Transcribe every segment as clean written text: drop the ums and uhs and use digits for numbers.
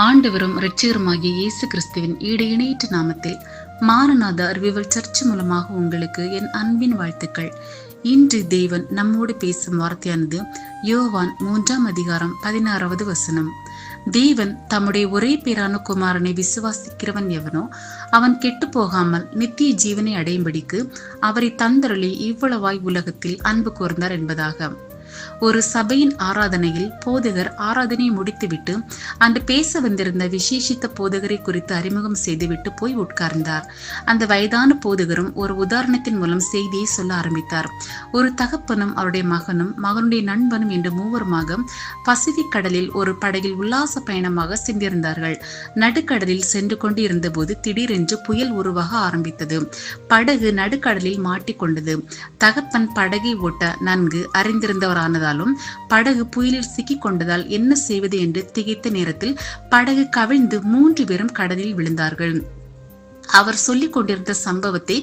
ஆண்டவரும் இரட்சகருமாகிய இயேசு கிறிஸ்துவின் இணையற்ற நாமத்தில் மாரநாத ரிவைவல் சர்ச் மூலமாக உங்களுக்கு என் அன்பின் வாழ்த்துக்கள். இன்று தேவன் நம்மோடு பேசும் வார்த்தையானது யோவான் 3:16 வசனம். தேவன் தம்முடைய ஒரே பேரான குமாரனை விசுவாசிக்கிறவன் எவனோ அவன் கெட்டு போகாமல் நித்திய ஜீவனை அடையும்படிக்கு அவரை தந்தருளி இவ்வளவாய் உலகத்தில் அன்பு கூர்ந்தார் என்பதாக. ஒரு சபையின் ஆராதனையில் போதகர் ஆராதனையை முடித்துவிட்டு அன்று பேச வந்திருந்த விசேஷித்த போதகரை குறித்து அறிமுகம் செய்துவிட்டு போய் உட்கார்ந்தார். அந்த வயதான போதகரும் ஒரு உதாரணத்தின் மூலம் செய்தியை சொல்ல ஆரம்பித்தார். ஒரு தகப்பனும் அவருடைய மகனும் மகனுடைய நண்பனும் என்று மூவருமாக பசிபிக் கடலில் ஒரு படகில் உல்லாச பயணமாக சென்றிருந்தார்கள். நடுக்கடலில் சென்று கொண்டு இருந்த போது திடீரென்று புயல் உருவாக ஆரம்பித்தது. படகு நடுக்கடலில் மாட்டிக்கொண்டது. தகப்பன் படகை ஓட்ட நன்கு அறிந்திருந்தவர் ஆனதாலும் படகு புயலில் சிக்கிக் கொண்டதால் என்ன செய்வது என்று திகைத்த நேரத்தில் படகு கவிழ்ந்து 3 பேரும் கடலில் விழுந்தார்கள். அவர் சொல்லிக் கொண்டிருந்த சம்பவத்தை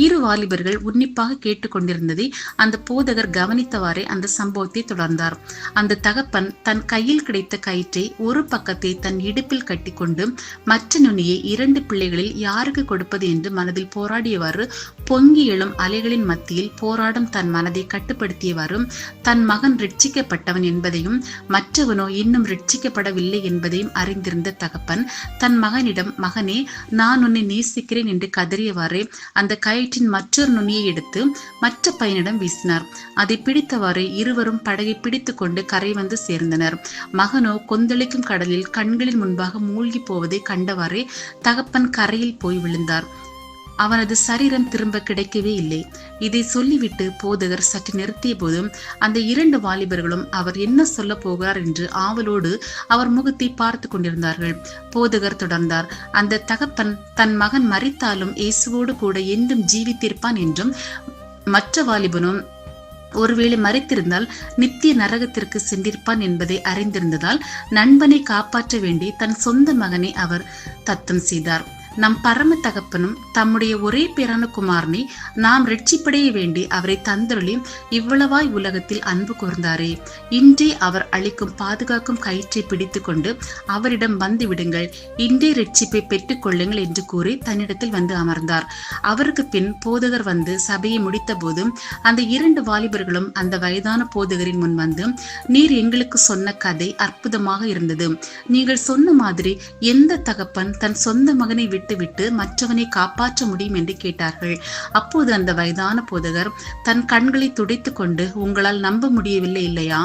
இரு வாலிபர்கள் உன்னிப்பாக கேட்டுக்கொண்டிருந்ததை அந்த போதகர் கவனித்தவாறே அந்த சம்பவத்தை தொடர்ந்தார். அந்த தகப்பன் தன் கையில் கிடைத்த கயிற்றை ஒரு பக்கத்தை தன் இடுப்பில் கட்டிக்கொண்டு மற்ற நுனியை 2 பிள்ளைகளில் யாருக்கு கொடுப்பது என்று மனதில் போராடியவாறு பொங்கி எழும் அலைகளின் மத்தியில் போராடும் தன் மனதை கட்டுப்படுத்தியவாறு தன் மகன் ரட்சிக்கப்பட்டவன் என்பதையும் மற்றவனோ இன்னும் ரட்சிக்கப்படவில்லை என்பதையும் அறிந்திருந்த தகப்பன் தன் மகனிடம், மகனே, நான் உன்னை நேசிக்கிறேன் என்று கதறியவாறே அந்த கயிற்றின் மற்றொரு நுனியை எடுத்து மற்ற பையனிடம் வீசினார். அதை பிடித்தவாறே இருவரும் படகை பிடித்து கொண்டு கரை வந்து சேர்ந்தனர். மகனோ கொந்தளிக்கும் கடலில் கண்களின் முன்பாக மூழ்கி போவதை கண்டவாறே தகப்பன் கரையில் போய் விழுந்தார். அவனது சரீரம் திரும்ப கிடைக்கவே இல்லை. இதை சொல்லிவிட்டு போதகர் சற்று நிறுத்திய போதும் அந்த 2 வாலிபர்களும் அவர் என்ன சொல்ல போகிறார் என்று ஆவலோடு அவர் முகத்தை பார்த்து கொண்டிருந்தார்கள். போதகர் தொடர்ந்தார். அந்த தகப்பன் தன் மகன் மரித்தாலும் இயேசுவோடு கூட என்றும் ஜீவித்திருப்பான் என்றும், மற்ற வாலிபனும் ஒருவேளை மறித்திருந்தால் நித்திய நரகத்திற்கு சென்றிருப்பான் என்பதை அறிந்திருந்ததால் நண்பனை காப்பாற்ற வேண்டி தன் சொந்த மகனை அவர் தத்தம் செய்தார். நம் பரம தகப்பனும் தம்முடைய ஒரே பேரான குமாரனை நாம் ரட்சிப்படைய வேண்டி அவரை தந்தருளி இவ்வளவாய் உலகத்தில் அன்பு கூர்ந்தாரே. இன்றே அவர் அளிக்கும் பாதுகாக்கும் கயிற்றை பிடித்து கொண்டு அவரிடம் வந்து விடுங்கள், இன்றே ரட்சிப்பை பெற்றுக் கொள்ளுங்கள் என்று கூறி தன்னிடத்தில் வந்து அமர்ந்தார். அவருக்கு பின் போதகர் வந்து சபையை முடித்த போதும் அந்த 2 வாலிபர்களும் அந்த வயதான போதகரின் முன் வந்து, நீர் எங்களுக்கு சொன்ன கதை அற்புதமாக இருந்தது. நீங்கள் சொன்ன மாதிரி எந்த தகப்பன் தன் சொந்த மகனை விட்டு மற்றவனை காப்பாற்ற முடியும் என்று கேட்டார்கள். அப்போது அந்த வயதான போதகர் தன் கண்களை துடைத்து கொண்டு, உங்களால் நம்ப முடியவில்லை இல்லையா?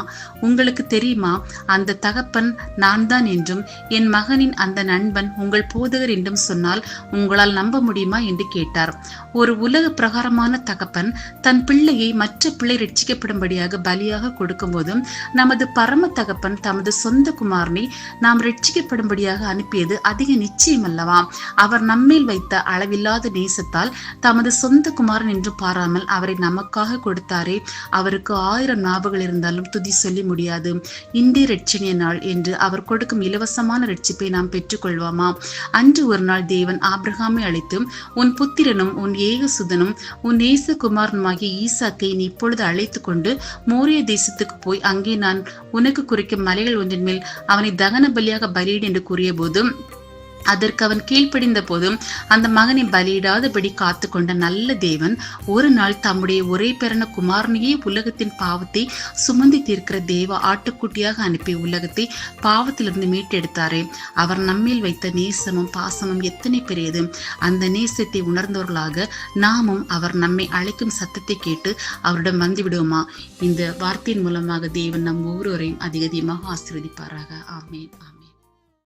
உங்களுக்கு தெரியுமா, அந்த தகப்பன் நான் தான் என்றும் என் மகனின் அந்த நண்பன் உங்கள் போதகர் என்றும் சொன்னால் உங்களால் நம்ப முடியுமா என்று கேட்டார். ஒரு உலக பிரகாரமான தகப்பன் தன் பிள்ளையை மற்ற பிள்ளை ரட்சிக்கப்படும்படியாக பலியாக கொடுக்கும் போதும் நமது பரம தகப்பன் தமது சொந்த குமாரனை நாம் ரட்சிக்கப்படும்படியாக அனுப்பியது அதிக நிச்சயம் அல்லவா? அவர் நம்மேல் வைத்த அளவில்லாத நேசத்தால் தமது சொந்த குமாரன் என்று பாராமல் அவரை நமக்காக கொடுத்தாரே. அவருக்கு 1000 நாவுகள் இருந்தாலும் துதி சொல்லி முடியாது. இன்றே ரட்சணிய நாள் என்று அவர் கொடுக்கும் இலவசமான ரட்சிப்பை நாம் பெற்றுக்கொள்வோமா? அன்று ஒரு நாள் தேவன் ஆபிரகாமை அழைத்து, உன் புத்திரனும் உன் ஏகசுதனும் உன் நேசகுமாரனுமாகிய ஈசாக்கை நீ இப்பொழுது அழைத்து கொண்டு மோரிய தேசத்துக்கு போய் அங்கே நான் உனக்கு குறிக்கும் மலைகள் ஒன்றின் மேல் அவனை தகன பலியாக பலியிடு என்று கூறிய போதும் அதற்கு அவன் கீழ்ப்படிந்த போதும் அந்த மகனை பலியிடாதபடி காத்து கொண்ட நல்ல தேவன் ஒரு நாள் தம்முடைய ஒரே பேரான குமாரனையே உலகத்தின் பாவத்தை சுமந்தி தீர்க்கிற தேவ ஆட்டுக்குட்டியாக அனுப்பி உலகத்தை பாவத்திலிருந்து மீட்டெடுத்தாரே. அவர் நம்மேல் வைத்த நேசமும் பாசமும் எத்தனை பெரியது! அந்த நேசத்தை உணர்ந்தவர்களாக நாமும் அவர் நம்மை அழைக்கும் சத்தத்தை கேட்டு அவரிடம் வந்து விடுவோமா? இந்த வார்த்தையின் மூலமாக தேவன் நம் ஒவ்வொருவரையும் அதிகமாக ஆசீர்வதிப்பாராக. ஆமென், ஆமென்.